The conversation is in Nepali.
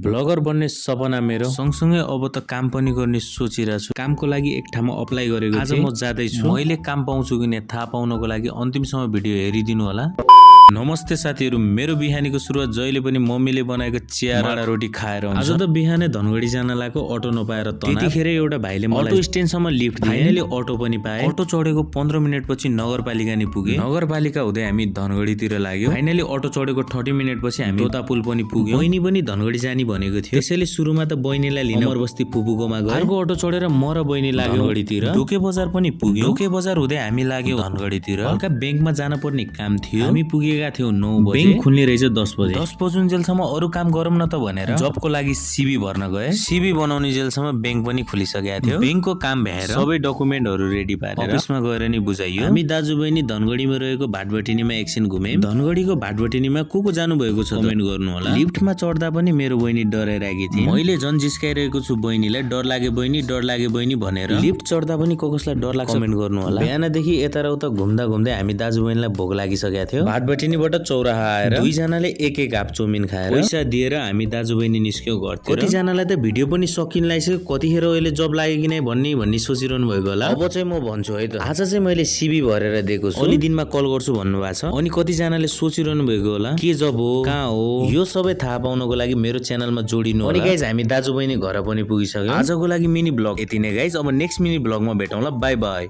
ब्लगर बन्ने सपना मेरो सँगसँगै अब त काम पनि गर्ने सोचिरहेको छु। कामको लागि एक ठाउँमा अप्लाई गरेको आज म जाँदैछु। मैले काम पाउँछु कि नै थाहा पाउनको लागि अन्तिमसम्म भिडियो हेरिदिनु होला। नमस्ते साथीहरु, मेरो बिहानीको सुरुवात जहिले पनि मम्मीले बनाएको चिया र रोटी खाएर हुन्छ। आज त बिहानै धनगढी जान लागेको अटो नपाएर त्यतिखेर एउटा भाइले मलाई अटो स्ट्यान्डसम्म लिफ्ट दिए। फाइनली अटो पनि पाए। अटो चढेको 15 मिनेटपछि नगरपालिका नि पुगे। नगरपालिका हुँदै हामी धनगढीतिर लाग्यो। फाइनली अटो चढेको 30 मिनेटपछि हामी तोता पुल पनि पुग्यौं। बहिनी पनि धनगढी जानी भनेको थियो। त्यसैले सुरुमा त बहिनीलाई लिन अमरबस्ती फुपूकोमा गए। अर्को अटो चढेर म र बहिनी लाग्यो धनगढीतिर। ढोके बजार पनि पुग्यौं। ढोके बजार हुँदै हामी लाग्यौं धनगढीतिर। हल्का बैंकमा जान पर्ने काम थियो। हामी पुगेका थियौं 9 बजे। बैंक खुल्ने रहेछ 10 बजे। 10 बजुन्जेलसम्म अरु काम गरौँ न त भनेर जबको लागि सीबी भर्न गए। सीबी बनाउने जेलसम्म बैंक पनि खुलिसकेको थियो। बैंकको काम भ्याएर सबै डकुमेन्टहरु रेडी पारेर अफिसमा गएर नि बुझाइयो। हामी दाजुबहिनी धनगढीमा रहेको भाटबटिनीमा एकछिन घुम्यौं। धनगढीको भाटबटिनीमा को जानु भएको छ कमेन्ट गर्नु होला। लिफ्टमा चढ्दा पनि मेरो बहिनी डराइराकी थिए। मैले जन जिस्काइरहेको छु बहिनीलाई, डर लागे बहिनी भनेर। लिफ्ट चढ्दा पनि कसलाई डर लाग्छ कमेन्ट गर्नु होला। बिहानदेखि यताउता घुम्दा घुम्दै हामी दाजुबहिनीलाई भोक लागिसकेको थियो। भाटबटिनीबाट चौराहा आएर दुई जनाले एक हाफ चौमिन खाएर पैसा दिएर हामी दाजुबहिनी निस्क्यौ घरतिर। कति जनालाई त भिडियो पनि सकिन लागिसक्यो। कतिखेर अहिले जब लाग्यो कि नै भन्ने सोचिरहनु भएको होला। अब चाहिँ म भन्छु है त, आज चाहिँ मैले सीबी भरेर दिएको छु। अलि दिनमा कल गर्छु भन्नु भएको छ। अनि कति जनाले सोचिरहनु भएको होला के जब हो, कहाँ हो, यो सबै थाहा पाउनको लागि मेरो च्यानलमा जोडिनु होला। अनि गाइज हामी दाजुबहिनी घर पनि पुगिसक्यौं। आजको लागि मिनी ब्लग यति नै गाइज। अब नेक्स्ट मिनी ब्लगमा भेटौँला। Bye by.